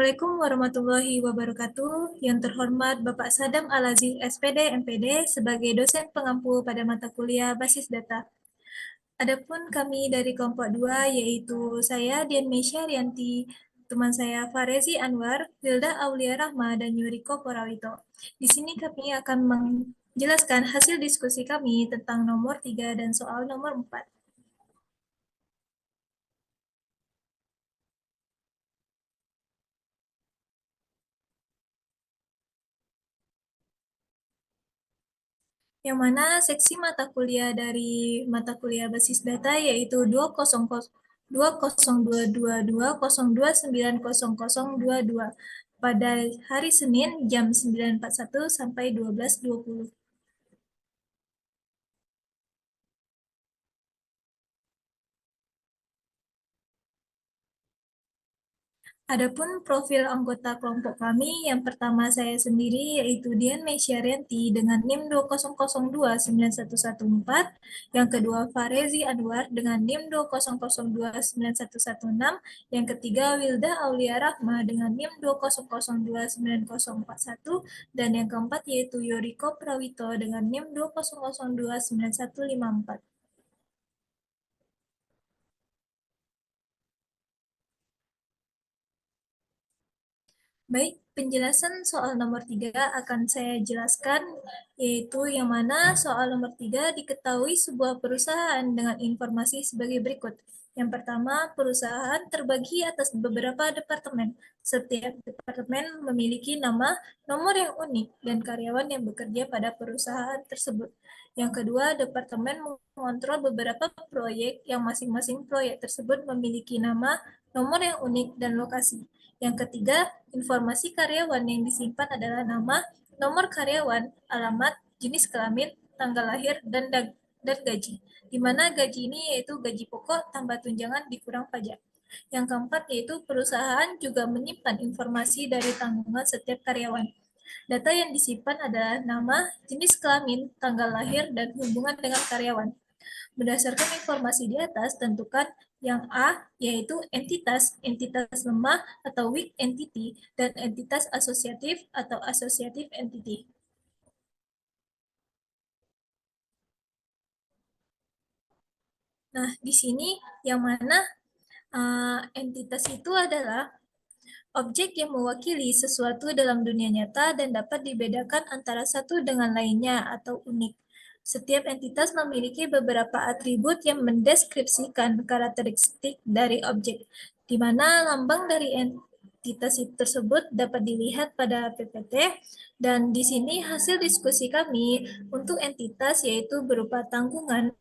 Assalamualaikum warahmatullahi wabarakatuh. Yang terhormat Bapak Sadam Al-Aziz SPD MPD sebagai dosen pengampu pada mata kuliah Basis Data. Adapun kami dari kelompok 2 yaitu saya Dian Mesya Rianti, teman saya Farezi Anwar, Hilda Aulia Rahma, dan Yuriko Porawito. Di sini kami akan menjelaskan hasil diskusi kami tentang nomor 3 dan soal nomor 4. Yang mana seksi mata kuliah dari mata kuliah basis data yaitu 2002222 pada hari Senin jam 9.41 sampai 12.20. Adapun profil anggota kelompok kami, yang pertama saya sendiri yaitu Dian Mesyarianti dengan NIM 200291114, yang kedua Farezi Anwar dengan NIM 200291161, yang ketiga Wilda Aulia Rahma dengan NIM 200290041, dan yang keempat yaitu Yoriko Prawito dengan NIM 200291154. Baik, penjelasan soal nomor 3 akan saya jelaskan, yaitu yang mana soal nomor 3 diketahui sebuah perusahaan dengan informasi sebagai berikut. Yang pertama, perusahaan terbagi atas beberapa departemen. Setiap departemen memiliki nama, nomor yang unik, dan karyawan yang bekerja pada perusahaan tersebut. Yang kedua, departemen mengontrol beberapa proyek yang masing-masing proyek tersebut memiliki nama, nomor yang unik, dan lokasi. Yang ketiga, informasi karyawan yang disimpan adalah nama, nomor karyawan, alamat, jenis kelamin, tanggal lahir, dan gaji. Di mana gaji ini yaitu gaji pokok tambah tunjangan dikurang pajak. Yang keempat yaitu perusahaan juga menyimpan informasi dari tanggungan setiap karyawan. Data yang disimpan adalah nama, jenis kelamin, tanggal lahir, dan hubungan dengan karyawan. Berdasarkan informasi di atas, tentukan yang A, yaitu entitas, entitas lemah atau weak entity, dan entitas asosiatif atau associative entity. Nah, di sini yang mana entitas itu adalah objek yang mewakili sesuatu dalam dunia nyata dan dapat dibedakan antara satu dengan lainnya atau unik. Setiap entitas memiliki beberapa atribut yang mendeskripsikan karakteristik dari objek, di mana lambang dari entitas tersebut dapat dilihat pada PPT, dan di sini hasil diskusi kami untuk entitas yaitu berupa tanggungan,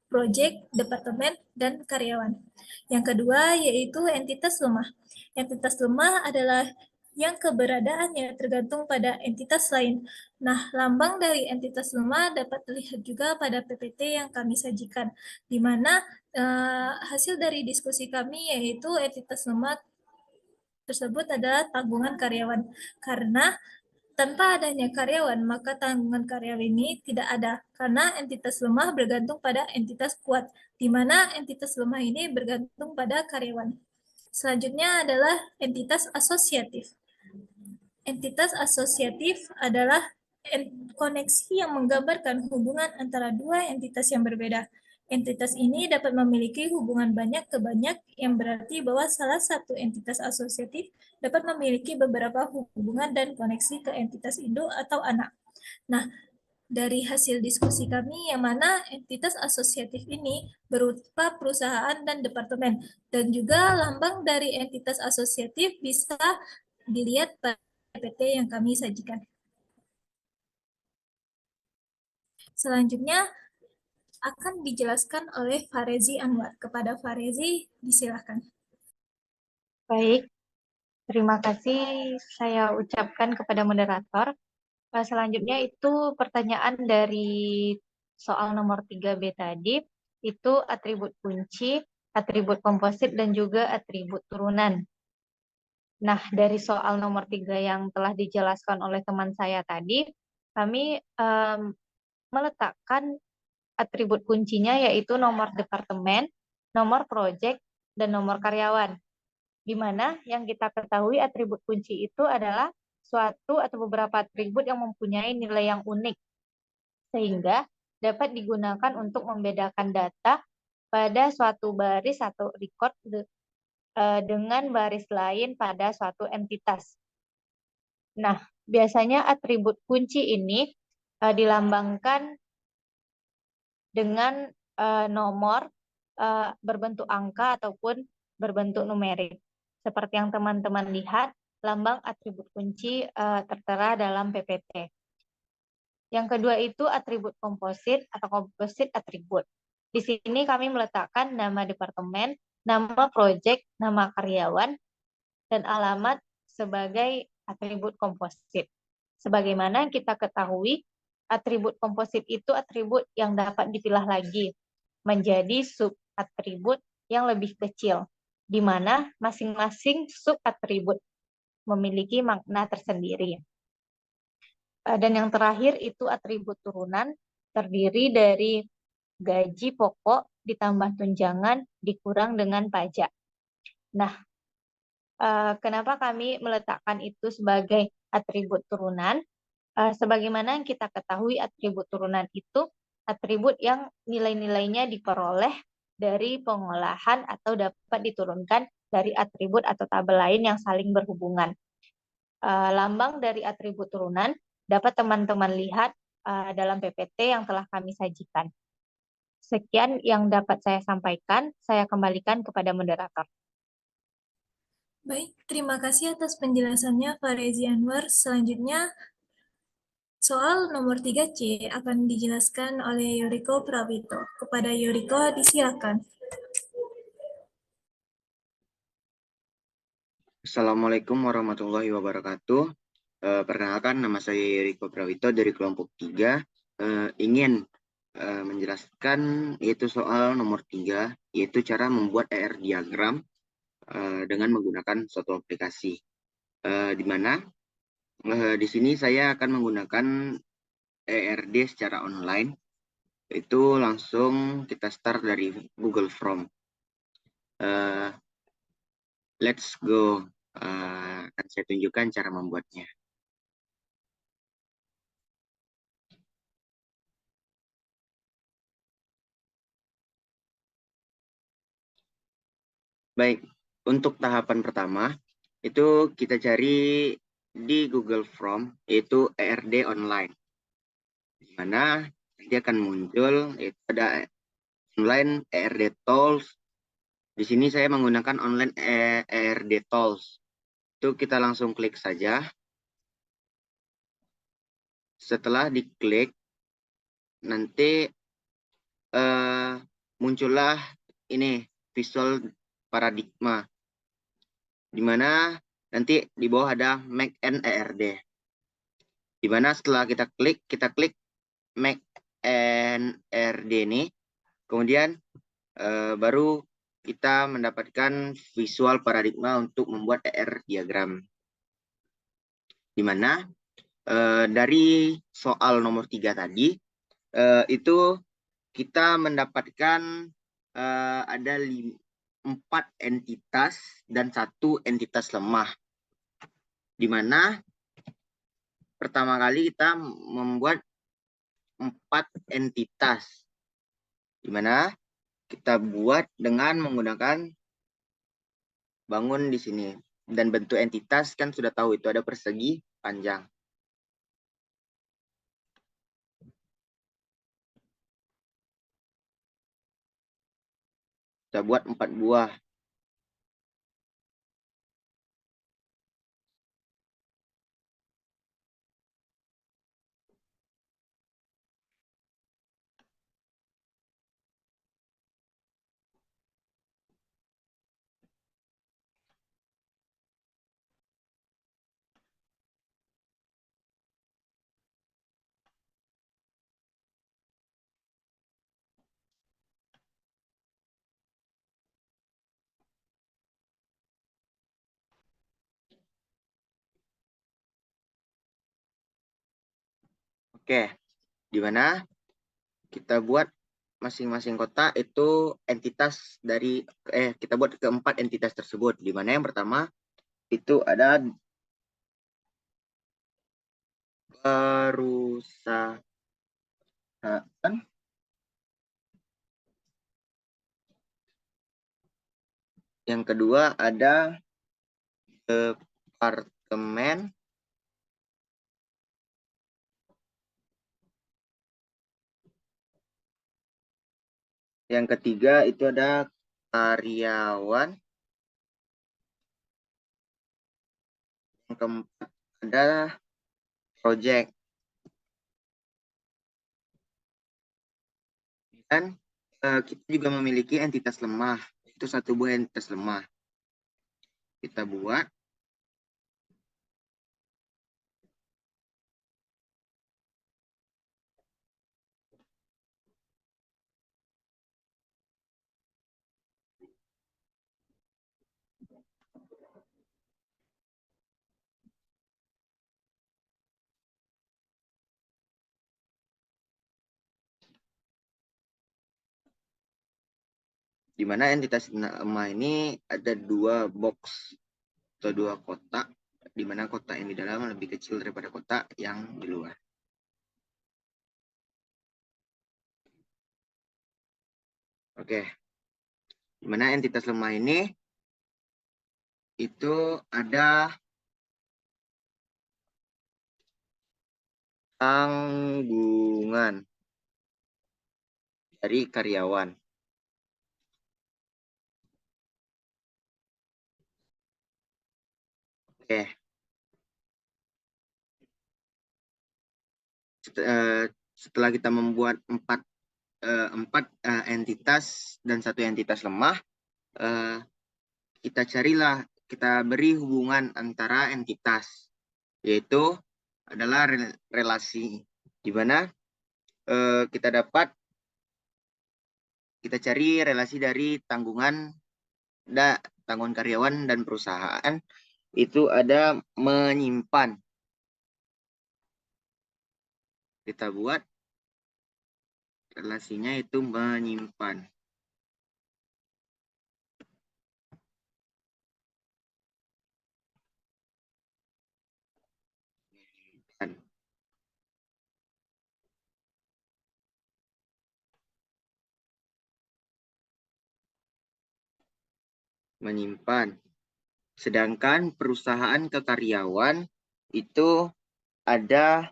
proyek, departemen, dan karyawan. Yang kedua yaitu entitas lemah. Entitas lemah adalah yang keberadaannya tergantung pada entitas lain. Nah, lambang dari entitas lemah dapat terlihat juga pada PPT yang kami sajikan, di mana hasil dari diskusi kami yaitu entitas lemah tersebut adalah tanggungan karyawan. Karena tanpa adanya karyawan, maka tanggungan karyawan ini tidak ada, karena entitas lemah bergantung pada entitas kuat, di mana entitas lemah ini bergantung pada karyawan. Selanjutnya adalah entitas asosiatif. Entitas asosiatif adalah koneksi yang menggambarkan hubungan antara dua entitas yang berbeda. Entitas ini dapat memiliki hubungan banyak ke banyak, yang berarti bahwa salah satu entitas asosiatif dapat memiliki beberapa hubungan dan koneksi ke entitas induk atau anak. Nah, dari hasil diskusi kami yang mana entitas asosiatif ini berupa perusahaan dan departemen, dan juga lambang dari entitas asosiatif bisa dilihat pada PPT yang kami sajikan. Selanjutnya akan dijelaskan oleh Farezi Anwar. Kepada Farezi, disilakan. Baik, terima kasih saya ucapkan kepada moderator. Selanjutnya itu pertanyaan dari soal nomor 3B tadi, itu atribut kunci, atribut komposit, dan juga atribut turunan. Nah, dari soal nomor 3 yang telah dijelaskan oleh teman saya tadi, kami meletakkan atribut kuncinya yaitu nomor departemen, nomor proyek, dan nomor karyawan. di mana yang kita ketahui atribut kunci itu adalah suatu atau beberapa atribut yang mempunyai nilai yang unik, sehingga dapat digunakan untuk membedakan data pada suatu baris atau record dengan baris lain pada suatu entitas. Nah, biasanya atribut kunci ini dilambangkan dengan nomor berbentuk angka ataupun berbentuk numerik. Seperti yang teman-teman lihat, lambang atribut kunci tertera dalam PPT. Yang kedua itu atribut komposit atau komposit atribut. Di sini kami meletakkan nama departemen, nama proyek, nama karyawan, dan alamat sebagai atribut komposit. Sebagaimana kita ketahui, atribut komposit itu atribut yang dapat dipilah lagi menjadi sub-atribut yang lebih kecil, di mana masing-masing sub-atribut memiliki makna tersendiri. Dan yang terakhir itu atribut turunan, terdiri dari gaji pokok ditambah tunjangan dikurang dengan pajak. Nah, kenapa kami meletakkan itu sebagai atribut turunan? Sebagaimana yang kita ketahui, atribut turunan itu atribut yang nilai-nilainya diperoleh dari pengolahan atau dapat diturunkan dari atribut atau tabel lain yang saling berhubungan. Lambang dari atribut turunan dapat teman-teman lihat dalam PPT yang telah kami sajikan. Sekian yang dapat saya sampaikan, saya kembalikan kepada moderator. Baik, terima kasih atas penjelasannya, Pak Rezi Anwar. Selanjutnya, soal nomor 3C akan dijelaskan oleh Yoriko Prawito. Kepada Yoriko, disilakan. Assalamualaikum warahmatullahi wabarakatuh. Perkenalkan, nama saya Yoriko Prawito dari kelompok 3. Ingin menjelaskan yaitu soal nomor 3, yaitu cara membuat ER diagram dengan menggunakan suatu aplikasi. Di mana di sini saya akan menggunakan ERD secara online. Itu langsung kita start dari Google Form. Let's go. Akan saya tunjukkan cara membuatnya. Baik, untuk tahapan pertama, itu kita cari di Google Form, yaitu ERD online. Di mana nanti akan muncul, itu ada online ERD Tools. Di sini saya menggunakan online ERD Tools. Itu kita langsung klik saja. Setelah diklik, nanti muncullah ini visual paradigma, di mana nanti di bawah ada Make an ERD. Di mana setelah kita klik Make an ERD ini, kemudian baru kita mendapatkan visual paradigma untuk membuat ER diagram. Di mana dari soal nomor 3 tadi, itu kita mendapatkan ada 4 entitas dan 1 entitas lemah. Di mana pertama kali kita membuat 4 entitas. Di mana kita buat dengan menggunakan bangun di sini. Dan bentuk entitas kan sudah tahu, itu ada persegi panjang. Kita buat 4 buah. Oke, di mana kita buat masing-masing kota itu entitas dari kita buat keempat entitas tersebut, di mana yang pertama itu ada perusahaan, yang kedua ada departemen, yang ketiga itu ada karyawan, yang keempat ada project. Dan kita juga memiliki entitas lemah, itu satu buah entitas lemah. Kita buat di mana entitas lemah ini ada dua box atau dua kotak, di mana kotak yang di dalam lebih kecil daripada kotak yang di luar. Oke, di mana entitas lemah ini itu ada tanggungan dari karyawan. Oke, setelah kita membuat empat entitas dan satu entitas lemah, kita beri hubungan antara entitas, yaitu adalah relasi, di mana kita cari relasi dari tanggungan karyawan dan perusahaan, itu ada menyimpan. Kita buat relasinya itu menyimpan. Menyimpan. Sedangkan perusahaan ke karyawan itu ada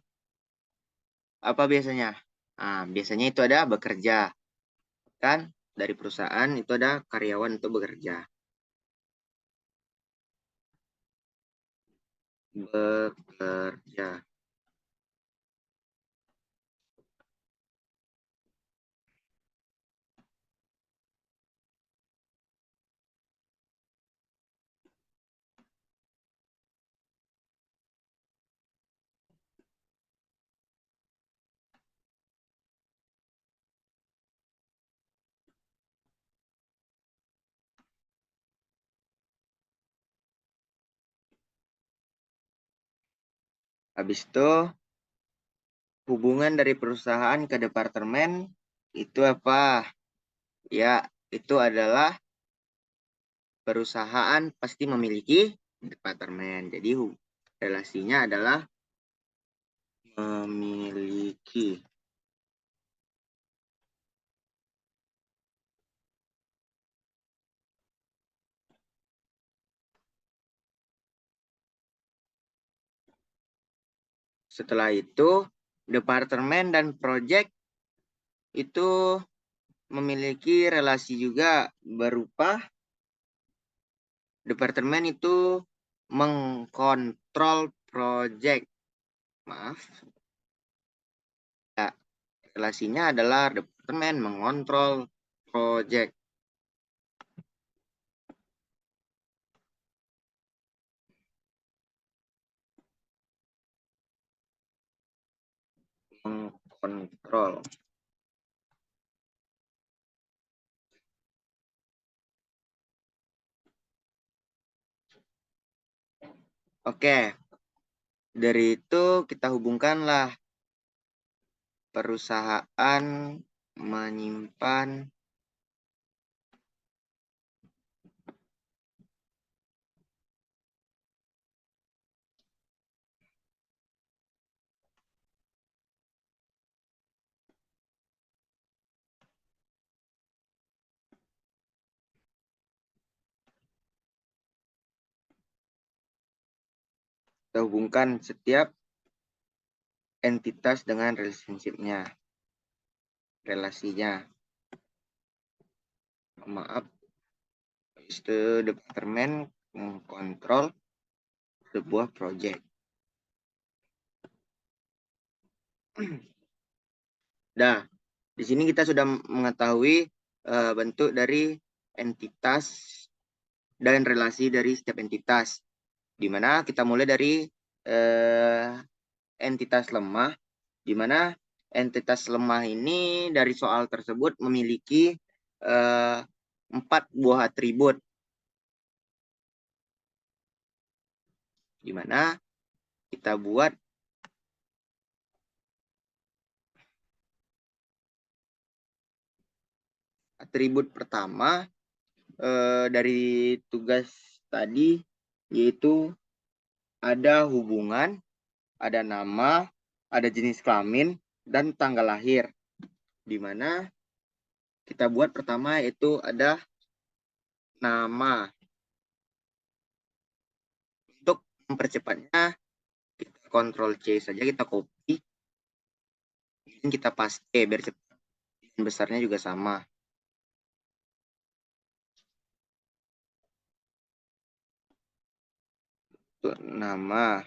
apa biasanya? Nah, biasanya itu ada bekerja. Kan dari perusahaan itu ada karyawan untuk bekerja. Bekerja. Habis itu hubungan dari perusahaan ke departemen itu apa? Ya, itu adalah perusahaan pasti memiliki departemen. Jadi relasinya adalah memiliki. Setelah itu, departemen dan project itu memiliki relasi juga, berupa departemen itu mengkontrol project. Maaf. Ya, relasinya adalah departemen mengontrol project. Mengkontrol. Oke, dari itu kita hubungkanlah perusahaan menyimpan atau hubungkan setiap entitas dengan relasinya. Maaf, itu departemen mengkontrol sebuah proyek. Nah, di sini kita sudah mengetahui bentuk dari entitas dan relasi dari setiap entitas. Di mana kita mulai dari entitas lemah, di mana entitas lemah ini dari soal tersebut memiliki 4 buah atribut. Di mana kita buat atribut pertama dari tugas tadi, yaitu ada hubungan, ada nama, ada jenis kelamin, dan tanggal lahir. Di mana kita buat pertama itu ada nama. Untuk mempercepatnya, kita Ctrl C saja, kita copy, dan kita paste biar cepat. Dan besarnya juga sama. Untuk nama.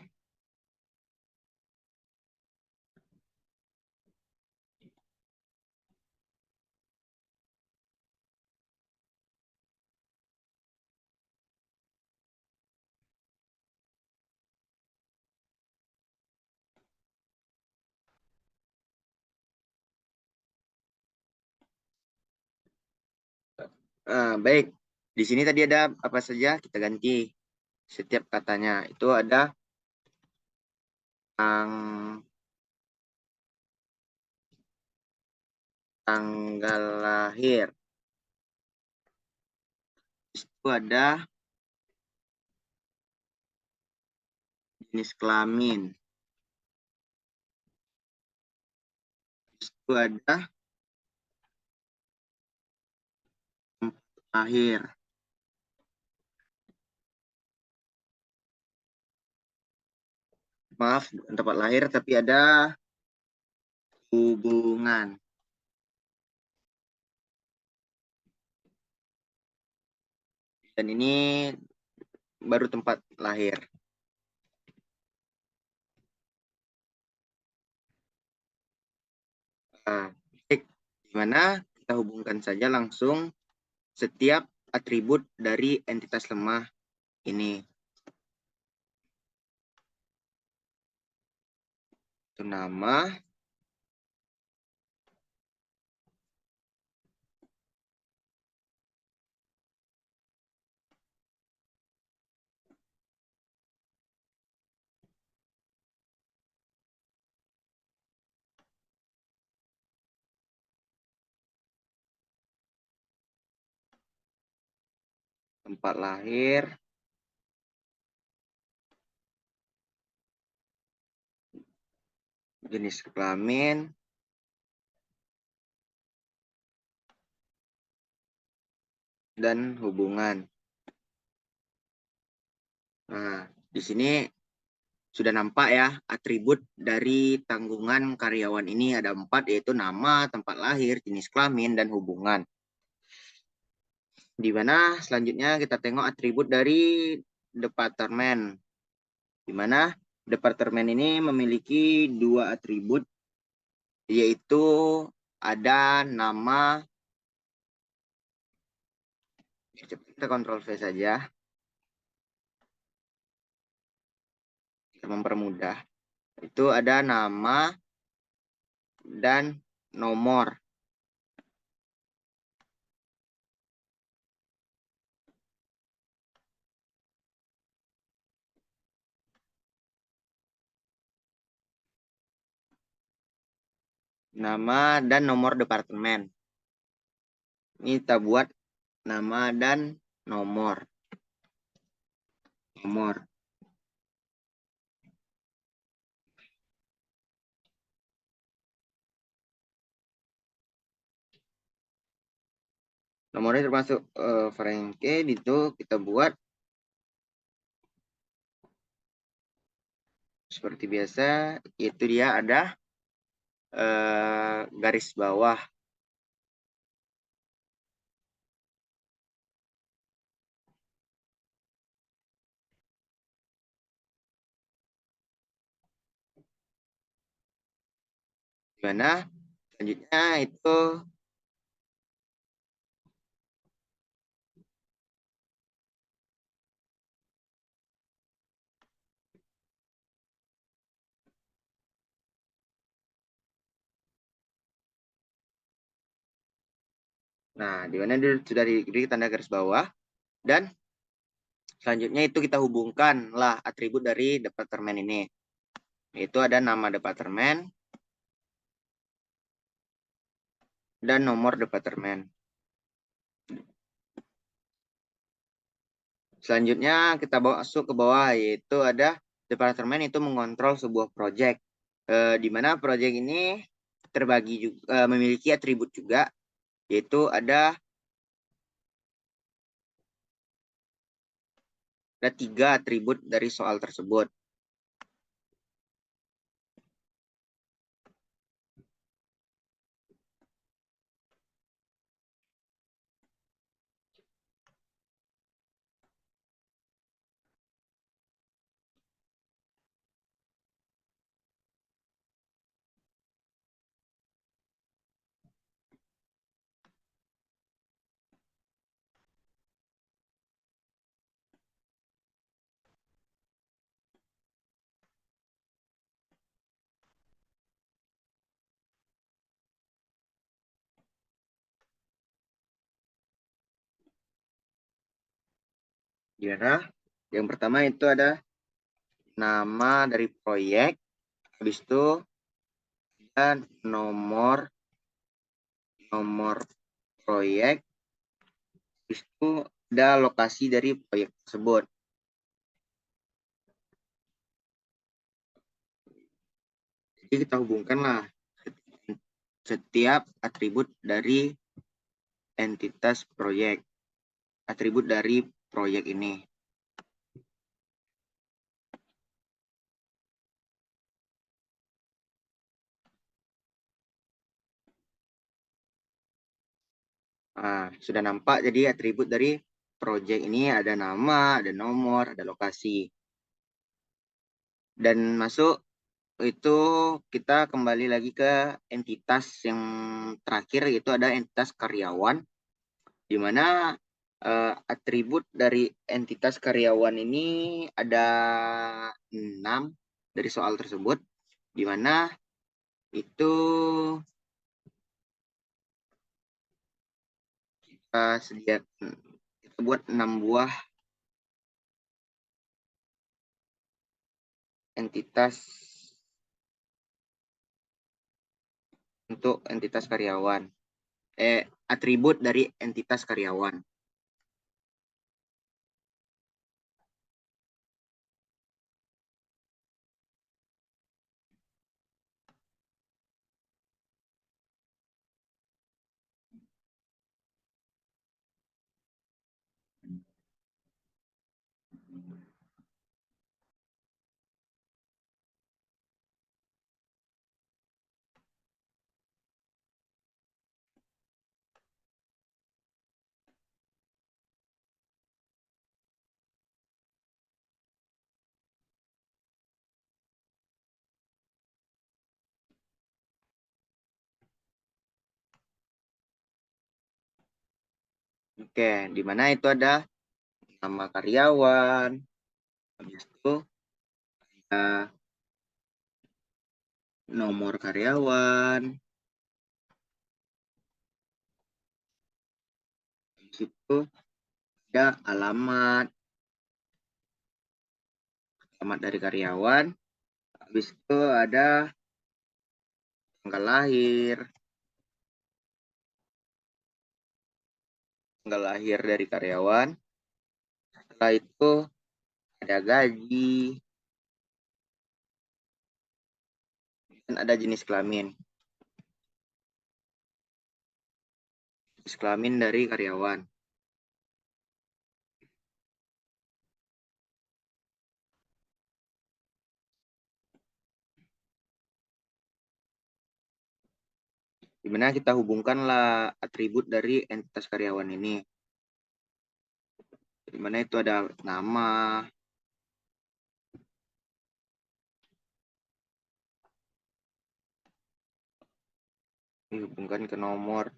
Baik, di sini tadi ada apa saja, kita ganti setiap katanya. Itu ada tanggal lahir. Itu ada jenis kelamin. Itu ada tempat lahir. Maaf, bukan tempat lahir, tapi ada hubungan. Dan ini baru tempat lahir. Baik, dimana kita hubungkan saja langsung setiap atribut dari entitas lemah ini. Itu nama, tempat lahir, jenis kelamin, dan hubungan. Nah, di sini sudah nampak ya atribut dari tanggungan karyawan ini ada 4, yaitu nama, tempat lahir, jenis kelamin, dan hubungan. Di mana selanjutnya kita tengok atribut dari departemen. Di mana departemen ini memiliki 2 atribut, yaitu ada nama. Kita Ctrl V saja. Kita mempermudah. Itu ada nama dan nomor. nama dan nomor departemen. Ini kita buat nama dan nomor. Nomornya termasuk Frankie, itu kita buat seperti biasa, yaitu dia ada garis bawah. Dimana selanjutnya itu dimana sudah diberi tanda garis bawah, dan selanjutnya itu kita hubungkanlah atribut dari departemen ini. Itu ada nama departemen dan nomor departemen. Selanjutnya kita masuk ke bawah, yaitu ada departemen itu mengontrol sebuah proyek. Di mana proyek ini terbagi juga, memiliki atribut juga, yaitu ada 3 atribut dari soal tersebut. Dimana yang pertama itu ada nama dari proyek, habis itu ada nomor proyek, habis itu ada lokasi dari proyek tersebut. Jadi kita hubungkanlah setiap atribut dari entitas proyek, atribut dari proyek ini. Sudah nampak jadi atribut dari proyek ini ada nama, ada nomor, ada lokasi. Dan masuk itu kita kembali lagi ke entitas yang terakhir, yaitu ada entitas karyawan, di mana atribut dari entitas karyawan ini ada 6 dari soal tersebut, di mana itu kita buat 6 buah entitas untuk entitas karyawan. Atribut dari entitas karyawan. Oke, di mana itu ada nama karyawan, habis itu ada nomor karyawan, habis itu ada alamat dari karyawan, habis itu ada tanggal lahir dari karyawan. Setelah itu ada gaji dan ada jenis kelamin. Jenis kelamin dari karyawan. Dimana kita hubungkanlah atribut dari entitas karyawan ini. Dimana itu ada nama, dihubungkan ke nomor,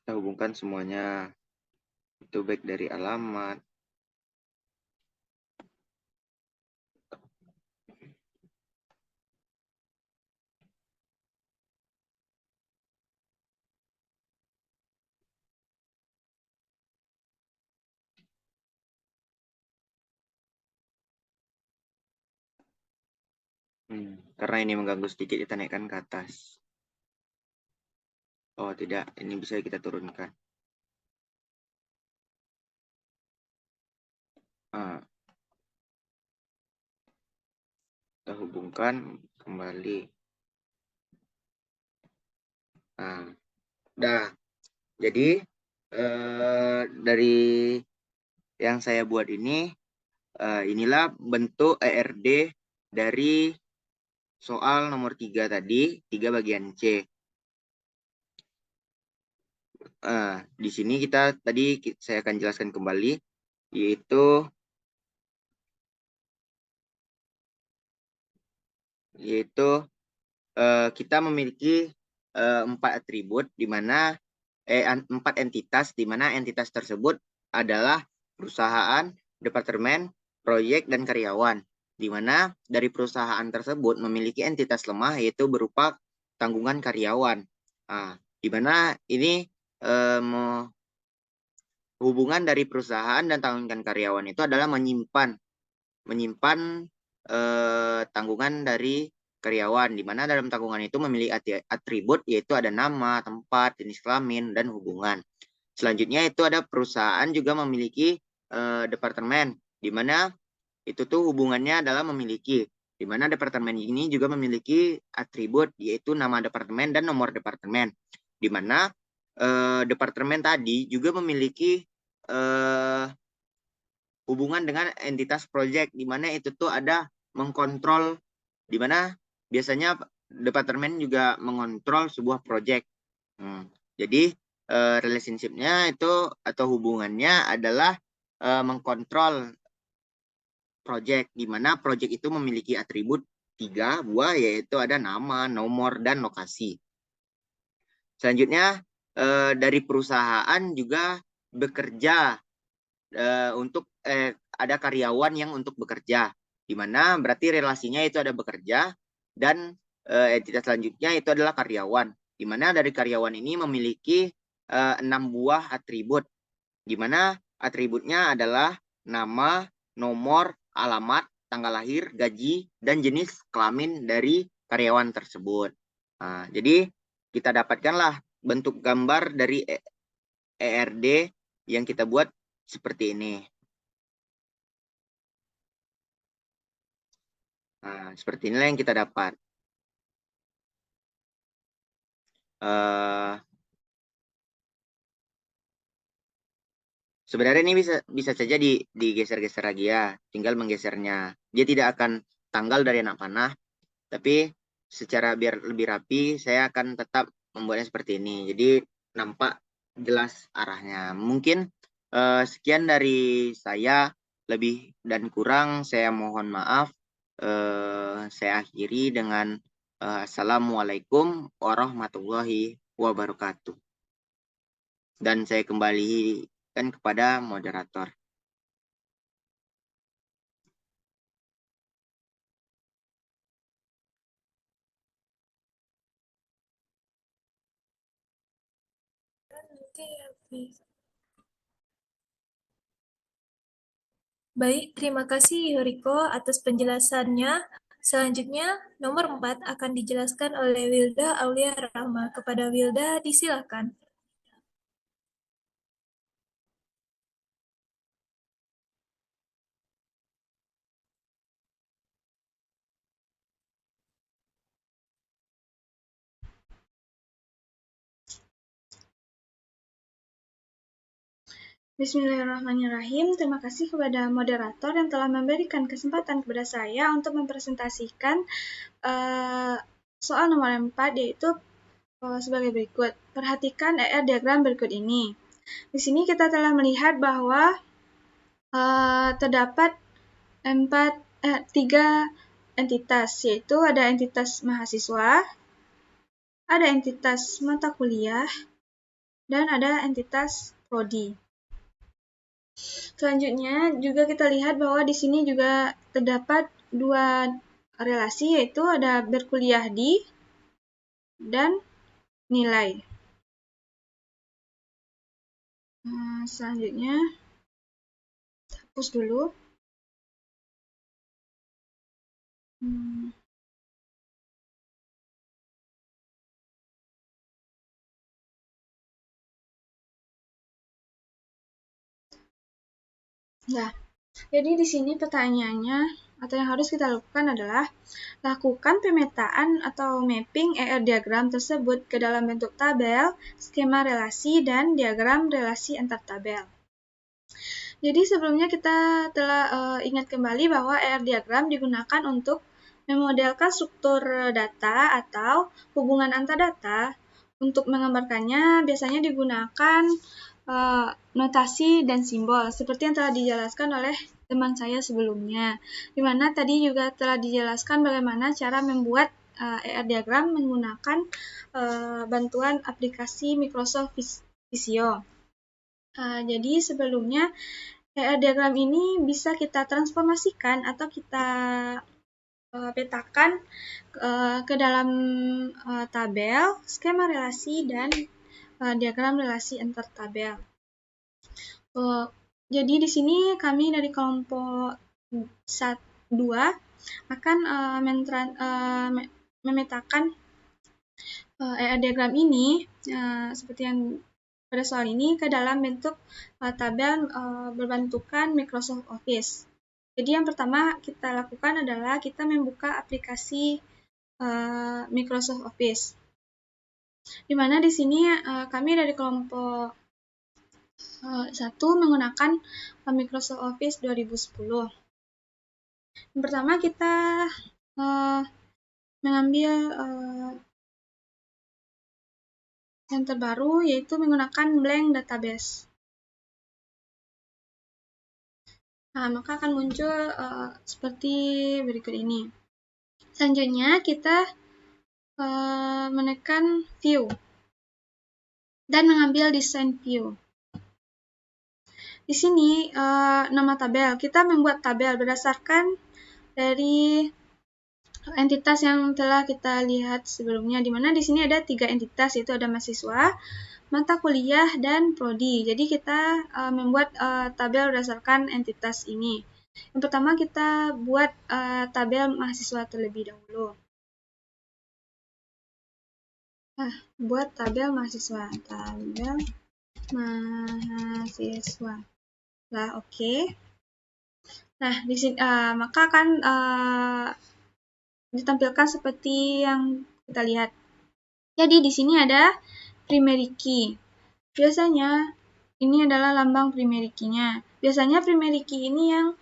kita hubungkan semuanya. Itu baik dari alamat, karena ini mengganggu sedikit, kita naikkan ke atas. Oh tidak, ini bisa kita turunkan. Kita hubungkan kembali. Jadi dari yang saya buat ini, inilah bentuk ERD dari soal nomor 3 tadi, 3 bagian C. Di sini saya akan jelaskan kembali, yaitu kita memiliki 4 atribut, di mana 4 entitas, di mana entitas tersebut adalah perusahaan, departemen, proyek, dan karyawan. Di mana dari perusahaan tersebut memiliki entitas lemah, yaitu berupa tanggungan karyawan. Di mana ini hubungan dari perusahaan dan tanggungan karyawan itu adalah menyimpan tanggungan dari karyawan, di mana dalam tanggungan itu memiliki atribut, yaitu ada nama, tempat, jenis kelamin, dan hubungan. Selanjutnya itu ada perusahaan juga memiliki departemen, di mana itu tuh hubungannya adalah memiliki, di mana departemen ini juga memiliki atribut, yaitu nama departemen dan nomor departemen, di mana departemen tadi juga memiliki hubungan dengan entitas project, di mana itu tuh ada mengkontrol, di mana biasanya departemen juga mengontrol sebuah project. Jadi relationship-nya itu atau hubungannya adalah mengkontrol project, di mana project itu memiliki atribut 3 buah, yaitu ada nama, nomor, dan lokasi. Selanjutnya dari perusahaan juga bekerja untuk ada karyawan yang untuk bekerja, di mana berarti relasinya itu ada bekerja, dan entitas selanjutnya itu adalah karyawan, di mana dari karyawan ini memiliki 6 buah atribut, di mana atributnya adalah nama, nomor, alamat, tanggal lahir, gaji, dan jenis kelamin dari karyawan tersebut. Jadi kita dapatkanlah bentuk gambar dari ERD yang kita buat seperti ini. Seperti inilah yang kita dapat. Sebenarnya ini bisa saja digeser-geser lagi ya, tinggal menggesernya. Dia tidak akan tanggal dari anak panah, tapi secara biar lebih rapi, saya akan tetap membuatnya seperti ini. Jadi nampak jelas arahnya. Mungkin sekian dari saya, lebih dan kurang saya mohon maaf. Saya akhiri dengan Assalamualaikum warahmatullahi wabarakatuh. Dan saya kembalikan kepada moderator. Baik, terima kasih Yoriko atas penjelasannya. Selanjutnya, nomor 4 akan dijelaskan oleh Wilda Aulia Rahma. Kepada Wilda, disilakan. Bismillahirrahmanirrahim. Terima kasih kepada moderator yang telah memberikan kesempatan kepada saya untuk mempresentasikan soal nomor 4, yaitu sebagai berikut. Perhatikan ER diagram berikut ini. Di sini kita telah melihat bahwa terdapat 3 entitas, yaitu ada entitas mahasiswa, ada entitas mata kuliah, dan ada entitas prodi. Selanjutnya juga kita lihat bahwa di sini juga terdapat 2 relasi, yaitu ada berkuliah di dan nilai. Selanjutnya hapus dulu. Nah, jadi di sini pertanyaannya atau yang harus kita lakukan adalah lakukan pemetaan atau mapping ER diagram tersebut ke dalam bentuk tabel, skema relasi, dan diagram relasi antar tabel. Jadi sebelumnya kita telah ingat kembali bahwa ER diagram digunakan untuk memodelkan struktur data atau hubungan antar data. Untuk menggambarkannya biasanya digunakan notasi dan simbol, seperti yang telah dijelaskan oleh teman saya sebelumnya, di mana tadi juga telah dijelaskan bagaimana cara membuat ER diagram menggunakan bantuan aplikasi Microsoft Visio. Jadi sebelumnya ER diagram ini bisa kita transformasikan atau kita petakan ke dalam tabel, skema relasi, dan diagram relasi antar tabel. Jadi di sini kami dari kelompok 2 akan memetakan ER diagram ini seperti yang pada soal ini ke dalam bentuk tabel berbentukan Microsoft Office. Jadi yang pertama kita lakukan adalah kita membuka aplikasi Microsoft Office. Di mana di sini kami dari kelompok 1 menggunakan Microsoft Office 2010. Yang pertama kita mengambil yang terbaru, yaitu menggunakan blank database. Maka akan muncul seperti berikut ini. Selanjutnya kita menekan view dan mengambil design view. Di sini nama tabel, kita membuat tabel berdasarkan dari entitas yang telah kita lihat sebelumnya, di mana di sini ada 3 entitas, yaitu ada mahasiswa, mata kuliah, dan prodi. Jadi kita membuat tabel berdasarkan entitas ini. Yang pertama kita buat tabel mahasiswa terlebih dahulu. Buat tabel mahasiswa, Lah, oke. Nah, di sini maka akan ditampilkan seperti yang kita lihat. Jadi di sini ada primary key. Biasanya ini adalah lambang primary key-nya. Biasanya primary key ini yang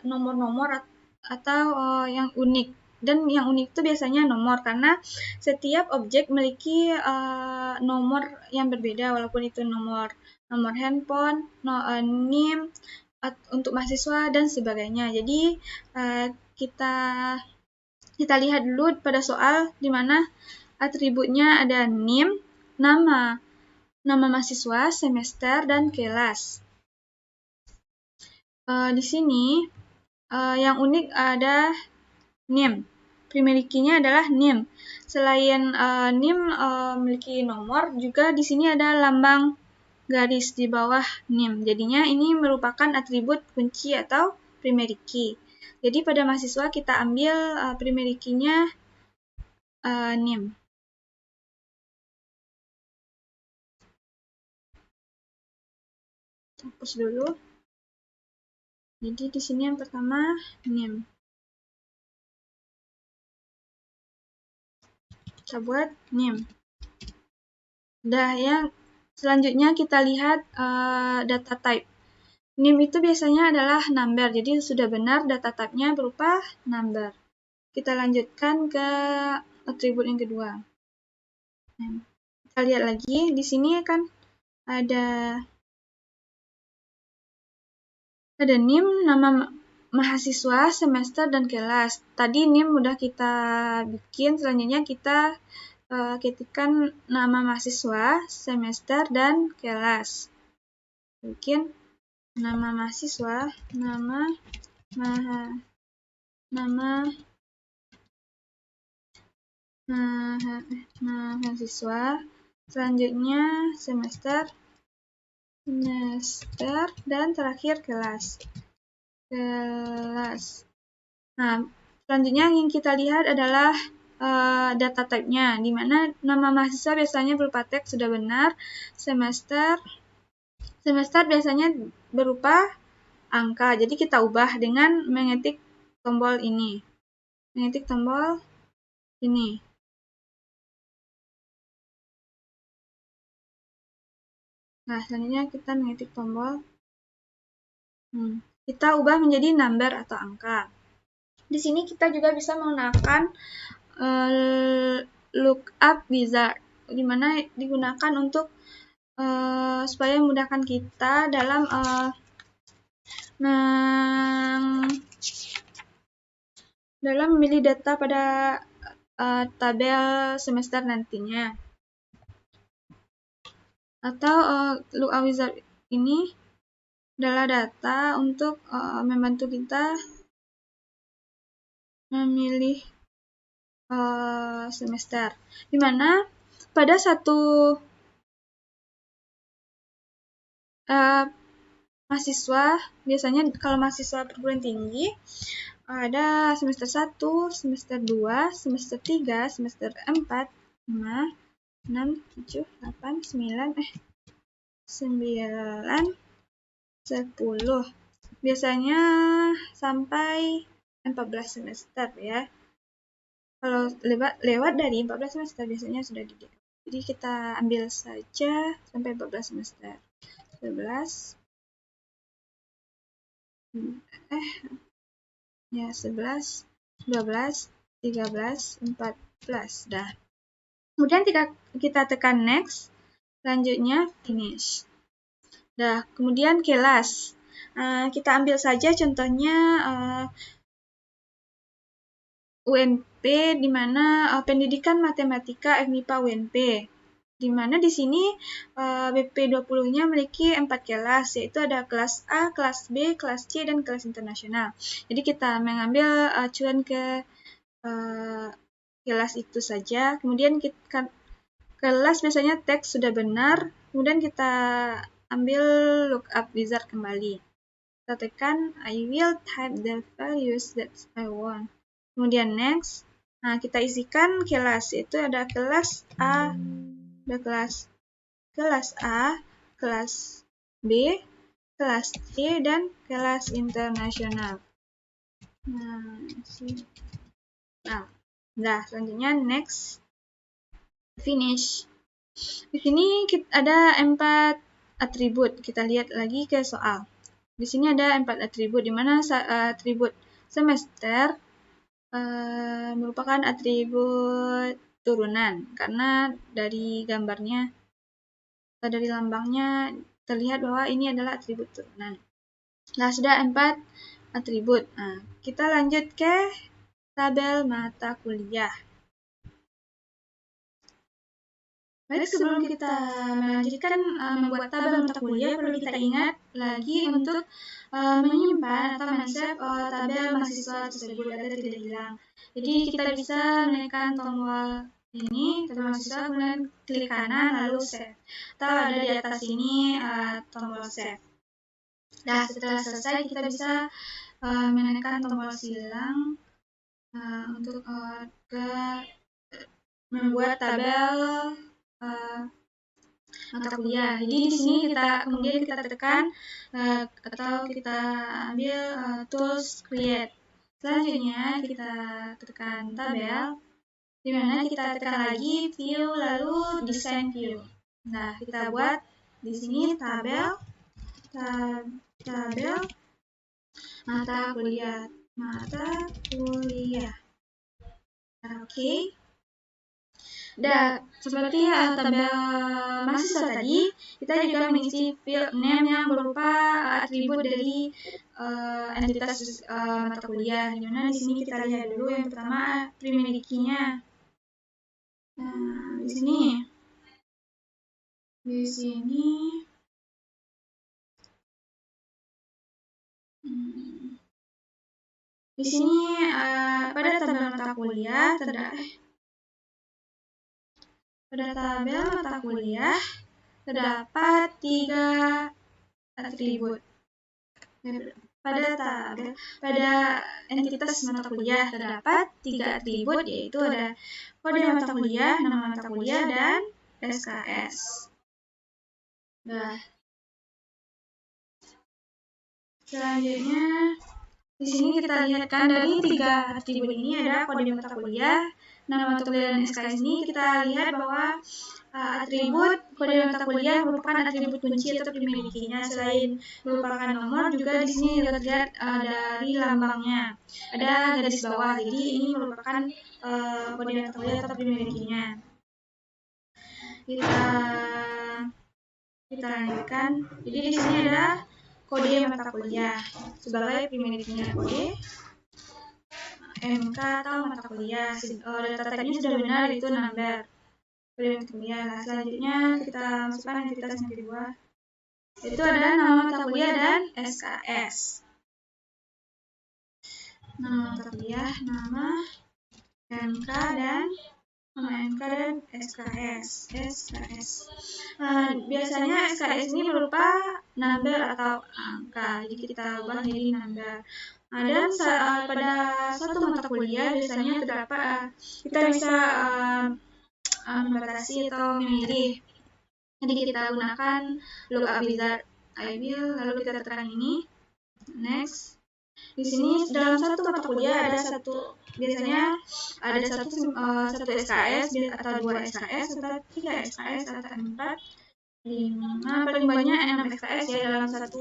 nomor-nomor atau yang unik. Dan yang unik itu biasanya nomor, karena setiap objek memiliki nomor yang berbeda, walaupun itu nomor handphone, NIM, untuk mahasiswa, dan sebagainya. Jadi kita lihat dulu pada soal di mana atributnya ada NIM, nama mahasiswa, semester, dan kelas. Di sini yang unik ada NIM. primary key-nya adalah NIM. Selain NIM memiliki nomor, juga di sini ada lambang garis di bawah NIM. Jadinya ini merupakan atribut kunci atau primary key. Jadi pada mahasiswa kita ambil primary key-nya NIM. Hapus dulu. Jadi di sini yang pertama NIM. Kita buat NIM. Udah, yang selanjutnya kita lihat data type. NIM itu biasanya adalah number, jadi sudah benar data type-nya berupa number. Kita lanjutkan ke atribut yang kedua. Kita lihat lagi, di sini kan ada NIM, nama mahasiswa, semester, dan kelas. Tadi NIM udah kita bikin, selanjutnya kita ketikkan nama mahasiswa, semester, dan kelas. Bikin nama mahasiswa, nama mahasiswa, selanjutnya semester, dan terakhir kelas. Nah, selanjutnya yang kita lihat adalah data type-nya, di mana nama mahasiswa biasanya berupa teks sudah benar, semester biasanya berupa angka, jadi kita ubah dengan mengetik tombol ini. Nah, selanjutnya kita mengetik tombol. Kita ubah menjadi number atau angka. Di sini kita juga bisa menggunakan lookup wizard, di mana digunakan untuk supaya memudahkan kita dalam memilih data pada tabel semester nantinya. Atau lookup wizard ini adalah data untuk membantu kita memilih semester, di mana pada satu mahasiswa, biasanya kalau mahasiswa perguruan tinggi ada semester 1, semester 2, semester 3, semester 4, 5, 6, 7, 8, 9, 10. Biasanya sampai 14 semester ya. Kalau lewat dari 14 semester biasanya sudah dididik. Jadi kita ambil saja sampai 14 semester. 11, 12, 13, 14. Dah. Kemudian kita tekan next, selanjutnya finish. Dah, kemudian kelas. Kita ambil saja contohnya UNP, di mana pendidikan matematika FMIPA UNP. Di mana di sini BP20-nya memiliki 4 kelas, yaitu ada kelas A, kelas B, kelas C, dan kelas internasional. Jadi kita mengambil acuan ke kelas itu saja. Kemudian kelas biasanya teks sudah benar, kemudian kita ambil lookup wizard kembali. Kita tekan I will type the values that I want. Kemudian next. Nah, kita isikan kelas, yaitu ada kelas A, ada kelas A, kelas B, kelas C, dan kelas internasional. Nah, selanjutnya next, finish. Di sini ada 4 atribut. Kita lihat lagi ke soal. Di sini ada 4 atribut, di mana atribut semester merupakan atribut turunan, karena dari gambarnya atau dari lambangnya terlihat bahwa ini adalah atribut turunan. Nah, sudah 4 atribut. Nah, kita lanjut ke tabel mata kuliah. Baik, sebelum kita melanjutkan membuat tabel mata kuliah, perlu kita ingat lagi untuk menyimpan atau men-save tabel mahasiswa tersebut agar tidak hilang. Jadi kita bisa menekan tombol ini, tabel mahasiswa, kemudian klik kanan lalu save. Atau ada di atas ini tombol save. Nah, setelah selesai kita bisa menekan tombol silang untuk membuat tabel mata kuliah. Jadi di sini kemudian kita tekan atau kita ambil tools create. Selanjutnya kita tekan tabel, di mana kita tekan lagi view lalu design view. Nah, kita buat di sini tabel mata kuliah. Oke. Dan seperti tabel mahasiswa tadi, kita juga mengisi field name yang berupa atribut dari entitas mata kuliah. Dimana di sini kita lihat dulu yang pertama primary key-nya. Nah, di sini pada tabel mata kuliah terdapat 3 atribut. Pada entitas mata kuliah terdapat 3 atribut, yaitu ada kode mata kuliah, nama mata kuliah, dan SKS. Nah, selanjutnya di sini kita lihatkan dari 3 atribut ini ada kode mata kuliah, nama mata kuliah, dan SKS. Ini kita lihat bahwa atribut kode mata kuliah merupakan atribut kunci atau primary key-nya. Selain merupakan nomor, juga di sini terlihat dari lambangnya ada garis bawah. Jadi ini merupakan kode mata kuliah atau primary key-nya. Kita lanjutkan. Jadi di sini ada kode mata kuliah sebagai primary key-nya kode MK atau mata kuliah. Data type-nya sudah benar, itu number. Nah, selanjutnya kita masukkan entitas yang kedua, itu ada nama mata kuliah dan SKS. Nama mata kuliah, nama MK dan SKS. Biasanya SKS ini berupa number atau angka, jadi kita ubah jadi number. Dan pada satu mata kuliah biasanya terdapat kita bisa membatasi atau memilih. Jadi kita gunakan lookup wizard IBL, lalu kita tekan ini, next. Di sini dalam satu mata kuliah biasanya ada satu SKS atau 2 SKS atau 3 SKS atau 4, 5, paling banyak 6 SKS ya. Dalam satu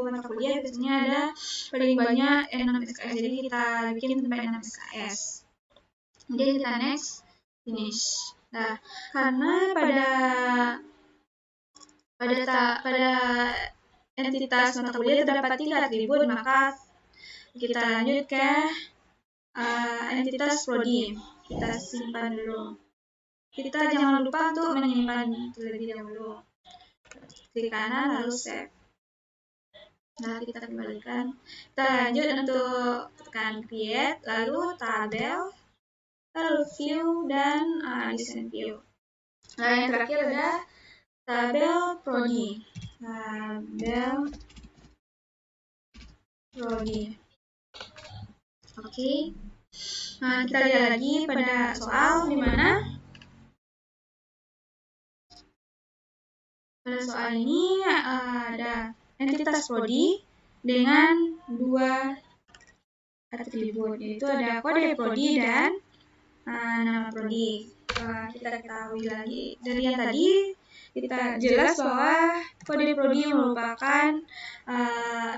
mata kuliah biasanya ada paling banyak 6 SKS, jadi kita bikin sampai 6 SKS. Jadi kita next, finish. Nah, karena pada entitas mata kuliah terdapat 3 atribut, maka kita lanjut ke entitas prodi. Kita simpan dulu. Kita jangan lupa untuk menyimpan terlebih dahulu. Klik kanan lalu save. Nah, kita kembalikan. Kita lanjut untuk tekan create, lalu tabel, lalu view, dan design view. Nah, yang terakhir ada tabel prodi. Oke. Nah, kita lihat lagi pada soal di mana pada soal ini ada entitas prodi dengan 2 atribut, yaitu ada kode prodi dan nama prodi. Kita ketahui lagi dari yang tadi, kita jelas bahwa kode prodi merupakan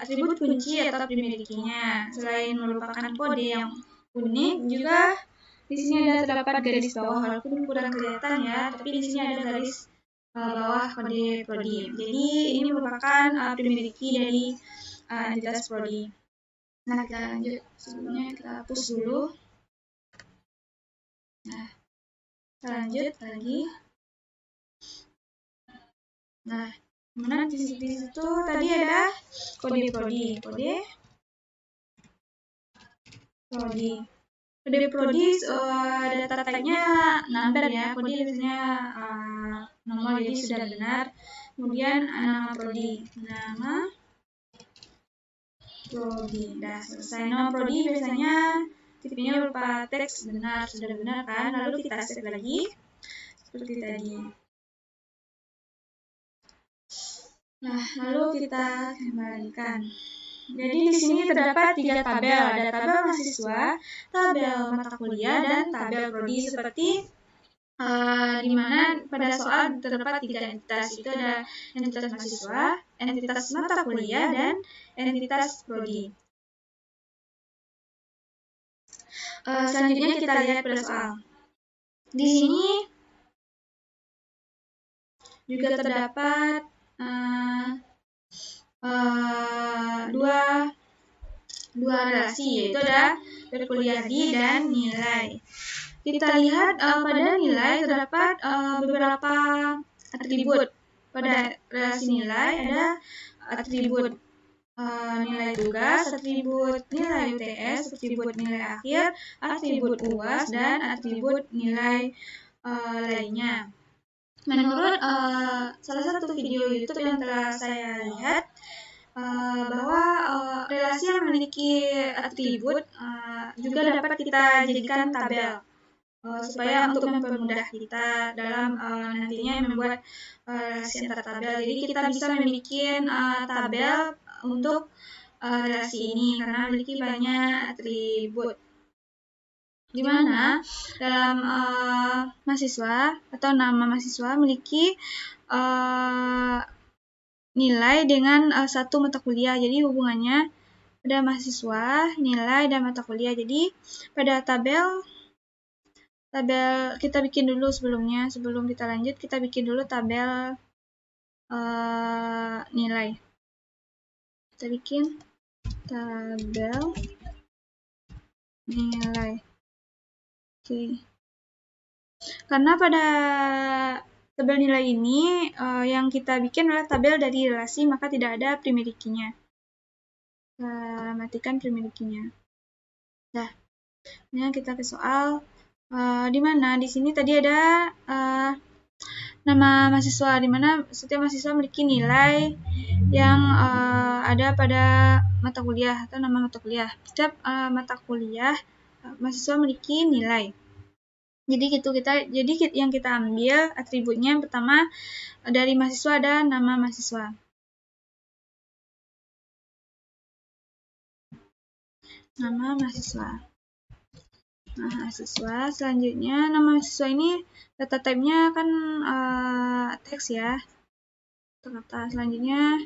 atribut kunci atau primary key-nya. Selain merupakan kode yang unik, juga di sini terdapat garis bawah, walaupun kurang kelihatan ya, tapi di sini ada garis bawah kode prodi. Jadi ini merupakan primary key dari entitas prodi. Nah, kita lanjut. Sebelumnya kita hapus dulu. Nah, kita lanjut lagi. Nah, mana di situ tadi ada kode prodi. Kode prodi data type-nya number ya. Kode biasanya nomor, jadi sudah benar. Kemudian nama prodi. Dah selesai. Nama prodi biasanya tipenya berupa teks benar, sudah benar kan? Lalu kita save lagi seperti tadi. Nah, lalu kita kembalikan. Jadi di sini terdapat 3 tabel. Ada tabel mahasiswa, tabel mata kuliah, dan tabel prodi, seperti di mana pada soal terdapat 3 entitas. Itu ada entitas mahasiswa, entitas mata kuliah, dan entitas prodi. Selanjutnya kita lihat pada soal. Di sini juga terdapat dua relasi, yaitu ada berkuliah di dan nilai. Kita lihat pada nilai terdapat beberapa atribut. Pada relasi nilai ada atribut nilai tugas, atribut nilai UTS, atribut nilai akhir, atribut UAS, dan atribut nilai lainnya. Menurut salah satu video YouTube yang telah saya lihat, bahwa relasi yang memiliki atribut juga dapat kita jadikan tabel, supaya untuk mempermudah kita dalam nantinya membuat relasi antar tabel. Jadi kita bisa memiliki tabel untuk relasi ini karena memiliki banyak atribut, di mana dalam mahasiswa atau nama mahasiswa memiliki nilai dengan satu mata kuliah. Jadi hubungannya pada mahasiswa, nilai, dan mata kuliah. Jadi pada tabel kita bikin dulu sebelumnya. Sebelum kita lanjut, kita bikin dulu tabel nilai. Kita bikin tabel nilai. Oke. Karena pada tabel nilai ini yang kita bikin adalah tabel dari relasi, maka tidak ada primary key-nya. Kita matikan primary key-nya. Nah, ini kita ke soal di mana di sini tadi ada nama mahasiswa, di mana setiap mahasiswa memiliki nilai yang ada pada mata kuliah atau nama mata kuliah. Setiap mata kuliah mahasiswa memiliki nilai. Jadi gitu jadi yang kita ambil atributnya yang pertama dari mahasiswa ada nama mahasiswa. Nama mahasiswa. Selanjutnya nama mahasiswa ini data type-nya kan teks ya. Kata selanjutnya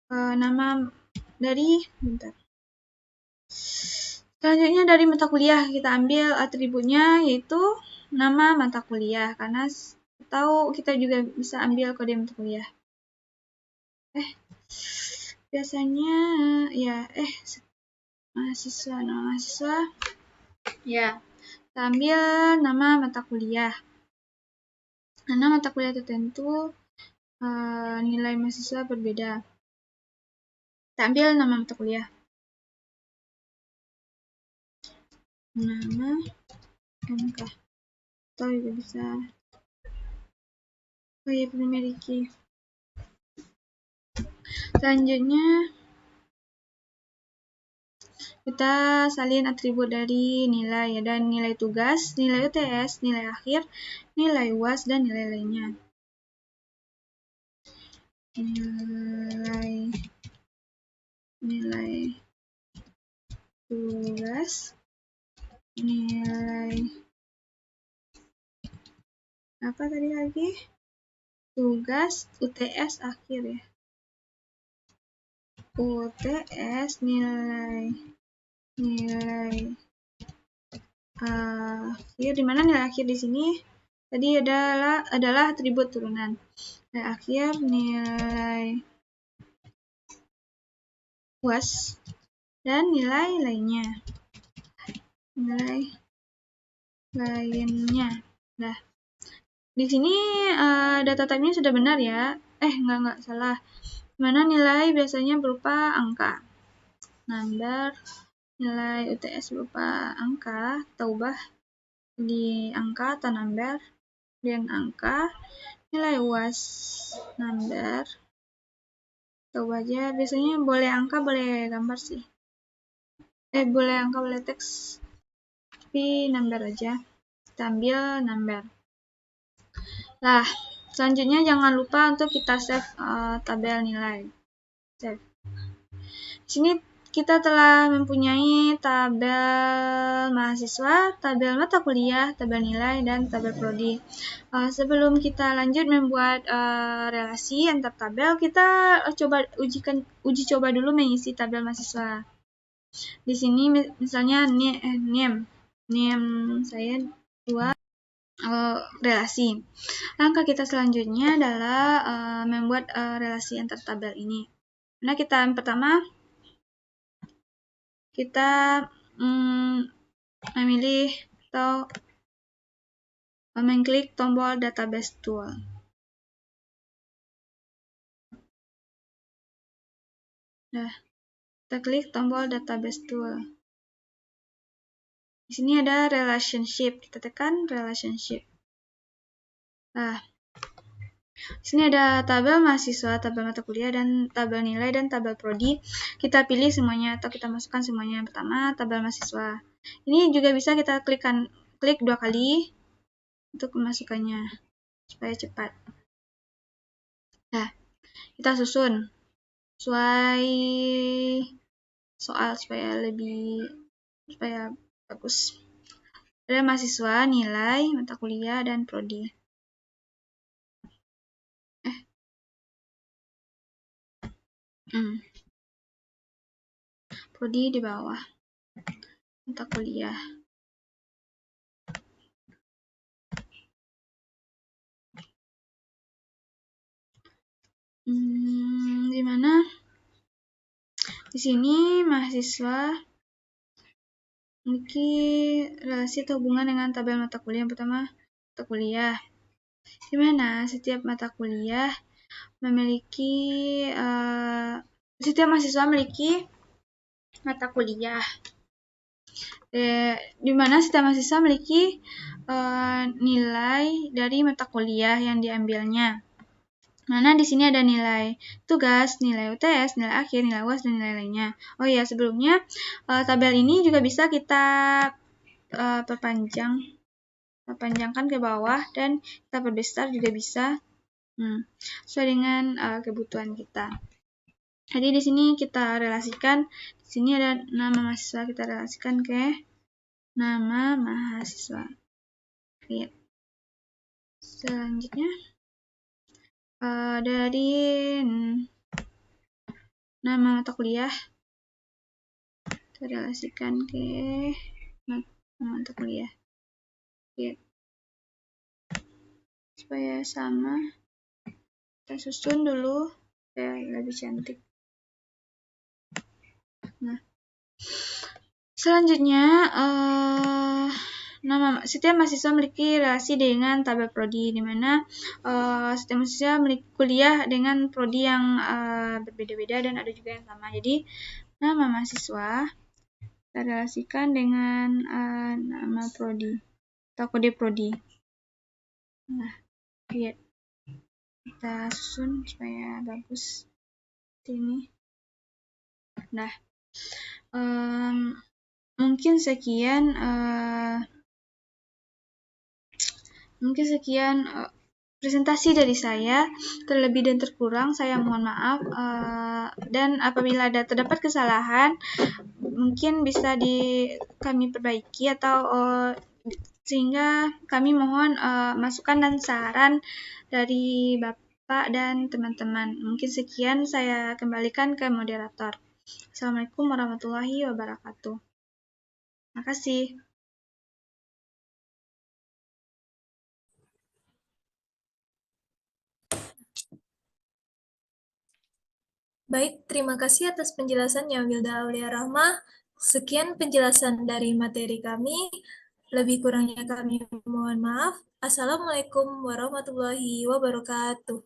nama dari Selanjutnya dari mata kuliah kita ambil atributnya yaitu nama mata kuliah, karena tahu kita juga bisa ambil kode mata kuliah. Biasanya ya nama mahasiswa ya, kita ambil nama mata kuliah. Karena mata kuliah tertentu nilai mahasiswa berbeda. Kita ambil nama mata kuliah. Nama MK. Atau juga bisa primary key. Selanjutnya kita salin atribut dari nilai ya, dan nilai tugas, nilai UTS, nilai akhir, nilai UAS, dan nilai lainnya. Nilai tugas, nilai apa tadi lagi? Tugas, UTS akhir ya. UTS nilai akhir, di mana nilai akhir di sini tadi adalah atribut turunan. Nilai akhir, nilai UAS, dan nilai lainnya. Nah, di sini data type-nya sudah benar ya. enggak salah. Mana nilai biasanya berupa angka. Number, nilai UTS berupa angka, kita ubah di angka atau number, dan angka, nilai UAS number, kita ubah aja, biasanya boleh angka, boleh gambar sih. Boleh angka, boleh teks, tapi number aja. Kita ambil number. Nah, selanjutnya jangan lupa untuk kita save tabel nilai. Save. Di sini kita telah mempunyai tabel mahasiswa, tabel mata kuliah, tabel nilai, dan tabel prodi. Sebelum kita lanjut membuat relasi antar tabel, kita coba uji coba dulu mengisi tabel mahasiswa. Di sini misalnya name saya 2 relasi. Langkah kita selanjutnya adalah membuat relasi antar tabel ini. Nah, yang pertama kita memilih atau mengklik tombol database tool. Nah, kita klik tombol database tool. Di sini ada relationship, kita tekan relationship. Nah, di sini ada tabel mahasiswa, tabel mata kuliah, dan tabel nilai, dan tabel prodi. Kita pilih semuanya atau kita masukkan semuanya. Yang pertama, tabel mahasiswa. Ini juga bisa kita klik 2 kali untuk memasukkannya supaya cepat. Nah, kita susun sesuai soal supaya bagus. Ada mahasiswa, nilai, mata kuliah, dan prodi. Prodi di bawah. Mata kuliah. Di mana? Di sini mahasiswa memiliki relasi atau hubungan dengan tabel mata kuliah. Yang pertama, mata kuliah. Di mana setiap mata kuliah memiliki setiap mahasiswa memiliki mata kuliah. Di mana setiap mahasiswa memiliki nilai dari mata kuliah yang diambilnya. Mana di sini ada nilai tugas, nilai UTS, nilai akhir, nilai UAS, dan nilai lainnya. Oh iya, sebelumnya tabel ini juga bisa kita perpanjangkan ke bawah dan kita perbesar juga bisa. Sesuai dengan kebutuhan kita. Jadi di sini kita relasikan, di sini ada nama mahasiswa, kita relasikan ke nama mahasiswa. Lihat. Selanjutnya dari nama mata kuliah kita relasikan ke nama mata kuliah. Lihat. Supaya sama, kita susun dulu supaya lebih cantik. Nah, selanjutnya setiap mahasiswa memiliki relasi dengan tabel prodi, di mana setiap mahasiswa memiliki kuliah dengan prodi yang berbeda-beda dan ada juga yang sama. Jadi nama mahasiswa kita relasikan dengan nama prodi atau kode prodi. Nah, lihat, kita susun supaya bagus seperti ini. Nah, mungkin sekian presentasi dari saya. Terlebih dan terkurang saya mohon maaf, dan apabila terdapat kesalahan mungkin bisa kami perbaiki atau sehingga kami mohon masukan dan saran dari Bapak dan teman-teman. Mungkin sekian, saya kembalikan ke moderator. Assalamualaikum warahmatullahi wabarakatuh. Terima kasih. Baik, terima kasih atas penjelasannya Wilda Aulia Rahma. Sekian penjelasan dari materi kami. Lebih kurangnya kami mohon maaf. Assalamualaikum warahmatullahi wabarakatuh.